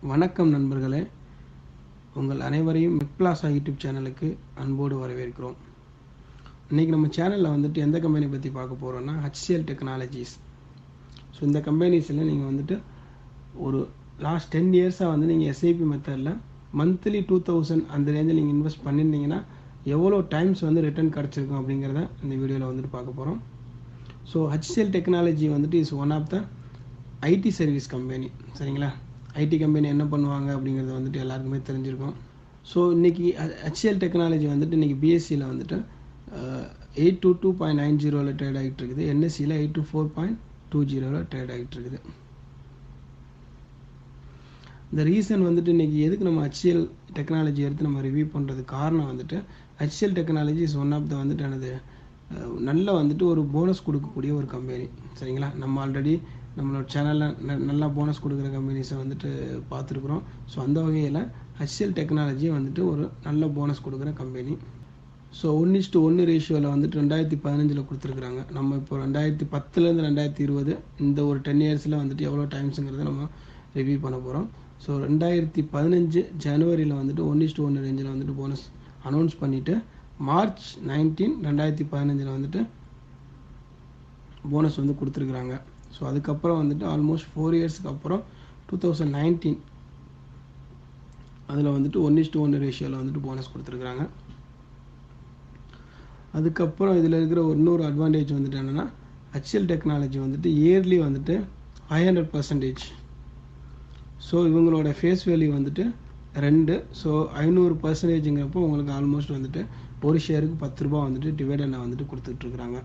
வணக்கம் நண்பர்களே, உங்கள் அனைவரையும் மெக்பிளாசா யூடியூப் சேனலுக்கு அன்போடு வரவேற்கிறோம். இன்றைக்கி நம்ம சேனலில் வந்துட்டு எந்த கம்பெனி பற்றி பார்க்க போகிறோன்னா HCL டெக்னாலஜிஸ். ஸோ இந்த கம்பெனிஸில் நீங்கள் வந்துட்டு ஒரு லாஸ்ட் 10 இயர்ஸாக வந்து நீங்கள் எஸ்ஐபி மெத்தடில் மந்த்லி 2000 அந்த ரேஞ்சில் நீங்கள் இன்வெஸ்ட் பண்ணியிருந்தீங்கன்னா எவ்வளோ டைம்ஸ் வந்து ரிட்டர்ன் கிடச்சிருக்கும் அப்படிங்கிறத இந்த வீடியோவில் வந்துட்டு பார்க்க போகிறோம். ஸோ HCL டெக்னாலஜி வந்துட்டு is one of the IT service company. சரிங்களா? ஐடி கம்பெனி என்ன பண்ணுவாங்க அப்படிங்கிறது வந்துட்டு எல்லாருக்குமே தெரிஞ்சிருக்கும். ஸோ இன்றைக்கி HCL டெக்னாலஜி வந்துட்டு இன்றைக்கி பிஎஸ்சியில் வந்துட்டு 822.90 ட்ரேட் ஆகிட்டு இருக்குது. என்எஸ்சியில் 824.20 ட்ரேட் ஆகிட்டு இருக்குது. இந்த ரீசன் வந்துட்டு இன்றைக்கி எதுக்கு நம்ம HCL டெக்னாலஜி எடுத்து நம்ம ரிவ்யூ பண்ணுறது காரணம் வந்துட்டு HCL technology is one of the வந்துட்டு எனது நல்ல வந்துட்டு ஒரு போனஸ் கொடுக்கக்கூடிய ஒரு கம்பெனி. சரிங்களா? நம்ம ஆல்ரெடி நம்மளோட சேனலில் நல்லா போனஸ் கொடுக்குற கம்பெனிஸை வந்துட்டு பார்த்துருக்குறோம். ஸோ அந்த வகையில் HCL டெக்னாலஜி வந்துட்டு ஒரு நல்ல போனஸ் கொடுக்குற கம்பெனி. ஸோ 1:1 ரேஷியோவில் வந்துட்டு 2015 கொடுத்துருக்குறாங்க. நம்ம இப்போ 2010 2020 இந்த ஒரு 10 இயர்ஸில் வந்துட்டு எவ்வளோ டைம்ஸுங்கிறத நம்ம ரிவ்யூ பண்ண போகிறோம். ஸோ 2015 ஜனவரியில் வந்துட்டு 1:1 ரேஞ்சில் வந்துட்டு போனஸ் அனௌன்ஸ் பண்ணிவிட்டு March 19, 2015 வந்துட்டு போனஸ் வந்து கொடுத்துருக்குறாங்க. ஸோ அதுக்கப்புறம் வந்துட்டு ஆல்மோஸ்ட் 4 இயர்ஸ்க்கு அப்புறம் 2019 அதில் வந்துட்டு 1:1 ரேஷியோவில் வந்துட்டு போனஸ் கொடுத்துருக்குறாங்க. அதுக்கப்புறம் இதில் இருக்கிற இன்னொரு அட்வான்டேஜ் வந்துட்டு என்னென்னா HCL டெக்னாலஜி வந்துட்டு இயர்லி வந்துட்டு 500%. ஸோ இவங்களோட ஃபேஸ் வேல்யூ வந்துட்டு 2. ஸோ 500%ங்கிறப்போ உங்களுக்கு ஆல்மோஸ்ட் வந்துட்டு ஒரு ஷேருக்கு 10 ரூபா வந்துட்டு டிவைடனை வந்துட்டு கொடுத்துட்ருக்குறாங்க.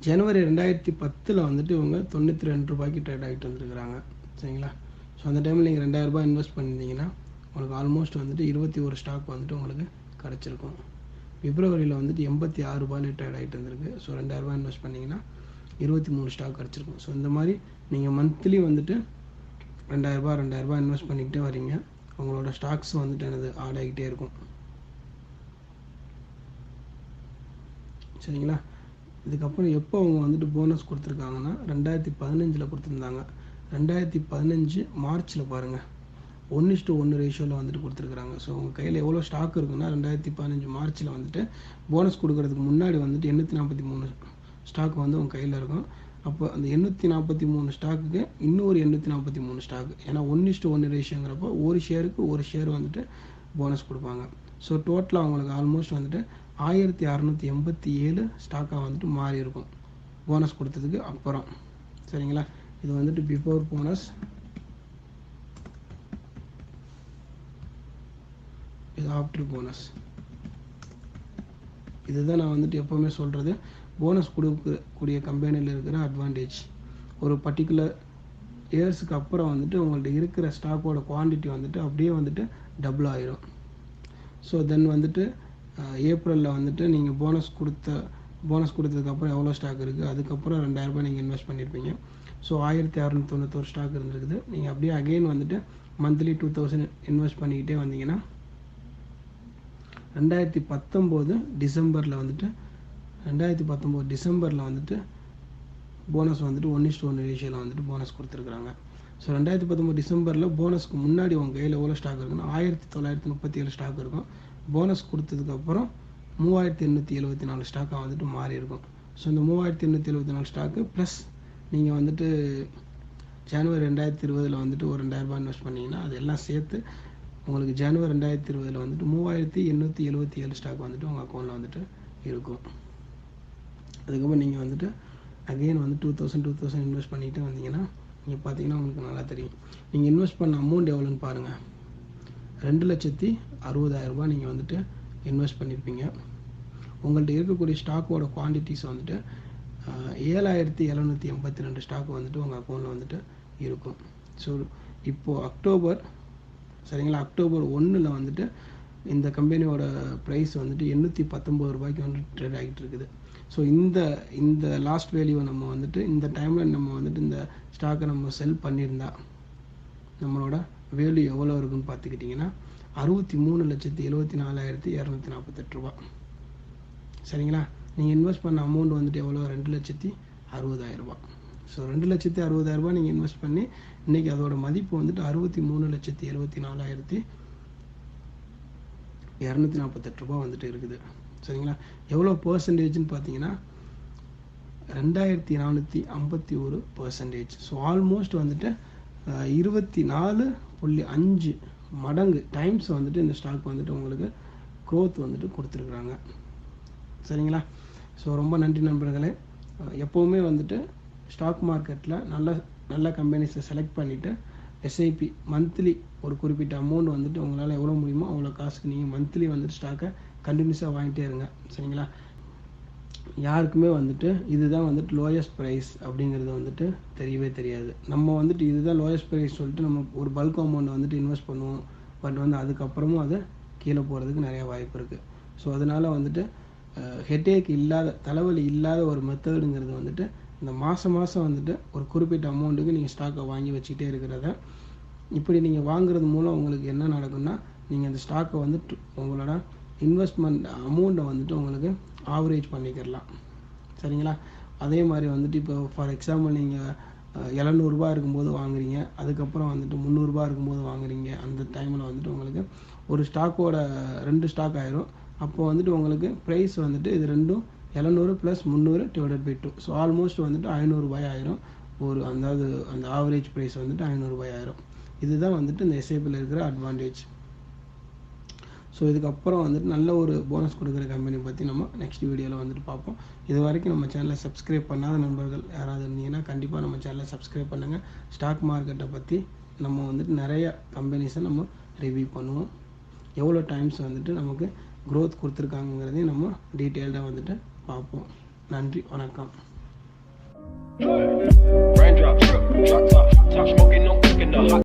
ஜனவரி 2010 வந்துட்டு இவங்க 92 ரூபாய்க்கு ட்ரேட் ஆகிட்டு வந்துருக்குறாங்க. சரிங்களா? ஸோ அந்த டைமில் நீங்கள் 2000 ரூபாய் இன்வெஸ்ட் பண்ணியிருந்தீங்கன்னா உங்களுக்கு ஆல்மோஸ்ட் வந்துட்டு 21 ஸ்டாக் வந்துட்டு உங்களுக்கு கிடச்சிருக்கும். பிப்ரவரியில் வந்துட்டு 86 ரூபாயில் ட்ரேட் ஆகிட்டு வந்திருக்கு. ஸோ 2000 ரூபாய் இன்வெஸ்ட் பண்ணிங்கன்னா 23 ஸ்டாக் கிடச்சிருக்கும். ஸோ இந்த மாதிரி நீங்கள் மந்த்லி வந்துட்டு 2000 ரூபாய் இன்வெஸ்ட் பண்ணிக்கிட்டே வரீங்க, உங்களோட ஸ்டாக்ஸ் வந்துட்டு எனது ஆட் ஆகிட்டே இருக்கும். சரிங்களா? இதுக்கப்புறம் எப்போ அவங்க வந்துட்டு போனஸ் கொடுத்துருக்காங்கன்னா 2015 கொடுத்துருந்தாங்க. 2015 மார்ச்சில் பாருங்கள் 1:1 ரேஷியோவில் வந்துட்டு கொடுத்துருக்குறாங்க. ஸோ உங்கள் கையில் எவ்வளோ ஸ்டாக் இருக்குன்னா 2015 மார்ச்சில் வந்துட்டு போனஸ் கொடுக்கறதுக்கு முன்னாடி வந்துட்டு 843 ஸ்டாக் வந்து உங்கள் கையில் இருக்கும். அப்போ அந்த 843 ஸ்டாக்குக்கு இன்னொரு 843 ஸ்டாக், ஏன்னா 1:1 ரேஷியோங்கிறப்போ ஒரு ஷேருக்கு ஒரு ஷேர் வந்துட்டு போனஸ் கொடுப்பாங்க. ஸோ டோட்டலாக அவங்களுக்கு ஆல்மோஸ்ட் வந்துட்டு 1687 ஸ்டாக்காக வந்துட்டு மாறி இருக்கும் போனஸ் கொடுத்ததுக்கு அப்புறம். சரிங்களா? இது வந்துட்டு பிஃபோர் போனஸ், இது ஆஃப்டர் போனஸ். இதுதான் நான் வந்துட்டு எப்போவுமே சொல்கிறது, போனஸ் கொடுக்கக்கூடிய கம்பெனியில் இருக்கிற அட்வான்டேஜ். ஒரு பர்டிகுலர் இயர்ஸுக்கு அப்புறம் வந்துட்டு உங்கள்கிட்ட இருக்கிற ஸ்டாக்கோட குவான்டிட்டி வந்துட்டு அப்படியே வந்துட்டு டபுள் ஆயிரும். ஸோ தென் வந்துட்டு ஏப்ரலில் வந்துட்டு நீங்கள் போனஸ் கொடுத்ததுக்கப்புறம் எவ்வளோ ஸ்டாக் இருக்குது, அதுக்கப்புறம் 2000 ரூபாய் நீங்கள் இன்வெஸ்ட் பண்ணியிருப்பீங்க. ஸோ 1691 ஸ்டாக் இருந்திருக்குது. நீங்கள் அப்படியே அகெயின் வந்துட்டு மந்த்லி 2000 இன்வெஸ்ட் பண்ணிக்கிட்டே வந்தீங்கன்னா 2019 டிசம்பரில் வந்துட்டு போனஸ் வந்துட்டு 1:1 ரேஷியோவில் வந்துட்டு போனஸ் கொடுத்துருக்குறாங்க. ஸோ 2019 டிசம்பரில் போனஸ்க்கு முன்னாடி உங்கள் கையில் எவ்வளோ ஸ்டாக் இருக்குன்னா 1937 ஸ்டாக் இருக்கும். போனஸ் கொடுத்ததுக்கப்புறம் 3874 ஸ்டாக்காக வந்துட்டு மாறி இருக்கும். ஸோ இந்த 3874 ஸ்டாக்கு ப்ளஸ் நீங்கள் வந்துட்டு ஜனவரி 2020 வந்துட்டு ஒரு 2000 ரூபாய் இன்வெஸ்ட் பண்ணிங்கன்னா அதெல்லாம் சேர்த்து உங்களுக்கு ஜனவரி 2020 வந்துட்டு 3877 ஸ்டாக் வந்துட்டு உங்கள் அக்கௌண்ட்டில் வந்துட்டு இருக்கும். அதுக்கப்புறம் நீங்கள் வந்துட்டு அகெயின் வந்து 2000 இன்வெஸ்ட் பண்ணிகிட்டு வந்தீங்கன்னா நீங்கள் பார்த்தீங்கன்னா உங்களுக்கு நல்லா தெரியும். நீங்கள் இன்வெஸ்ட் பண்ண அமௌண்ட் எவ்வளோன்னு பாருங்கள். 2,60,000 ரூபாய் நீங்கள் வந்துட்டு இன்வெஸ்ட் பண்ணியிருப்பீங்க. உங்கள்கிட்ட இருக்கக்கூடிய ஸ்டாக்கோட குவான்டிட்டிஸ் வந்துட்டு 7782 ஸ்டாக் வந்துட்டு உங்கள் அக்கௌண்ட்டில் வந்துட்டு இருக்கும். ஸோ இப்போது அக்டோபர் 1 வந்துட்டு இந்த கம்பெனியோட ப்ரைஸ் வந்துட்டு 819 ரூபாய்க்கு வந்துட்டு ட்ரேட் ஆகிட்டு இருக்குது. ஸோ இந்த லாஸ்ட் வேல்யூவை நம்ம வந்துட்டு இந்த டைமில் நம்ம வந்துட்டு இந்த ஸ்டாக்கை நம்ம செல் பண்ணியிருந்தா நம்மளோட வேல்யூ எவ்வளோ இருக்குன்னு பார்த்துக்கிட்டிங்கன்னா 63,74,248 ரூபா. சரிங்களா? நீங்கள் இன்வெஸ்ட் பண்ண அமௌண்ட் வந்துட்டு எவ்வளோ 2,60,000 ரூபா. ஸோ 2,60,000 நீங்கள் இன்வெஸ்ட் பண்ணி இன்றைக்கி அதோட மதிப்பு வந்துட்டு 63,74,248 ரூபா வந்துட்டு இருக்குது. சரிங்களா? எவ்வளோ பர்சன்டேஜ்னு பார்த்தீங்கன்னா 2,451%. ஸோ ஆல்மோஸ்ட் வந்துட்டு 24.5 மடங்கு டைம்ஸ் வந்துட்டு இந்த ஸ்டாக் வந்துட்டு உங்களுக்கு க்ரோத் வந்துட்டு கொடுத்துருக்குறாங்க. சரிங்களா? ஸோ ரொம்ப நன்றி நண்பர்களே. எப்போவுமே வந்துட்டு ஸ்டாக் மார்க்கெட்டில் நல்ல கம்பெனிஸை செலக்ட் பண்ணிவிட்டு எஸ்ஐபி மந்த்லி ஒரு குறிப்பிட்ட அமௌண்ட் வந்துட்டு உங்களால் எவ்வளோ முடியுமோ அவ்வளோ காசுக்கு நீங்கள் மந்த்லி வந்துட்டு ஸ்டாக்கை கண்டினியூஸாக வாங்கிட்டே இருங்க. சரிங்களா? யாருக்குமே வந்துட்டு இதுதான் வந்துட்டு லோயஸ்ட் ப்ரைஸ் அப்படிங்கிறது வந்துட்டு தெரியவே தெரியாது. நம்ம வந்துட்டு இதுதான் லோயஸ்ட் ப்ரைஸ் சொல்லிட்டு நம்ம ஒரு பல்க் அமௌண்ட் வந்துட்டு இன்வெஸ்ட் பண்ணுவோம். பட் வந்து அதுக்கப்புறமும் அது கீழே போகிறதுக்கு நிறையா வாய்ப்பு இருக்குது. ஸோ அதனால் வந்துட்டு ஹெட்டேக் இல்லாத, தலைவலி இல்லாத ஒரு மெத்தடுங்கிறது வந்துட்டு இந்த மாதம் வந்துட்டு ஒரு குறிப்பிட்ட அமௌண்ட்டுக்கு நீங்கள் ஸ்டாக்கை வாங்கி வச்சுக்கிட்டே இருக்கிறத, இப்படி நீங்கள் வாங்குறது மூலம் உங்களுக்கு என்ன நடக்கும்னா, நீங்கள் அந்த ஸ்டாக்கை வந்துட்டு உங்களோட இன்வெஸ்ட்மெண்ட் அமௌண்ட்டை வந்துட்டு உங்களுக்கு ஆவரேஜ் பண்ணிக்கிறலாம். சரிங்களா? அதே மாதிரி வந்துட்டு இப்போ ஃபார் எக்ஸாம்பிள் நீங்கள் 700 ரூபா இருக்கும்போது வாங்குறீங்க, அதுக்கப்புறம் வந்துட்டு 300 ரூபா இருக்கும்போது வாங்குறீங்க. அந்த டைமில் வந்துட்டு உங்களுக்கு ஒரு ஸ்டாக்கோட 2 ஸ்டாக் ஆயிரும். அப்போ வந்துட்டு உங்களுக்கு ப்ரைஸ் வந்துட்டு இது ரெண்டும் 700 + 300 / 2. ஸோ ஆல்மோஸ்ட் வந்துட்டு 500 ரூபாய் ஆயிரும். அதாவது அந்த ஆவரேஜ் ப்ரைஸ் வந்துட்டு 500 ரூபாய் ஆயிரும். இதுதான் வந்துட்டு இந்த எஸ்ஐபியில் இருக்கிற அட்வான்டேஜ். ஸோ இதுக்கப்புறம் வந்துட்டு நல்ல ஒரு போனஸ் கொடுக்குற கம்பெனி பற்றி நம்ம நெக்ஸ்ட் வீடியோவில் வந்துட்டு பார்ப்போம். இது வரைக்கும் நம்ம சேனலை சப்ஸ்கிரைப் பண்ணாத நண்பர்கள் யாராவது இருந்தீங்கன்னா கண்டிப்பாக நம்ம சேனலை சப்ஸ்கிரைப் பண்ணுங்கள். ஸ்டாக் மார்க்கெட்டை பற்றி நம்ம வந்துட்டு நிறைய கம்பெனிஸை நம்ம ரிவ்யூ பண்ணுவோம். எவ்வளோ டைம்ஸ் வந்துட்டு நமக்கு க்ரோத் கொடுத்துருக்காங்கிறதையும் நம்ம டீட்டெயில்டாக வந்துட்டு பார்ப்போம். நன்றி, வணக்கம்.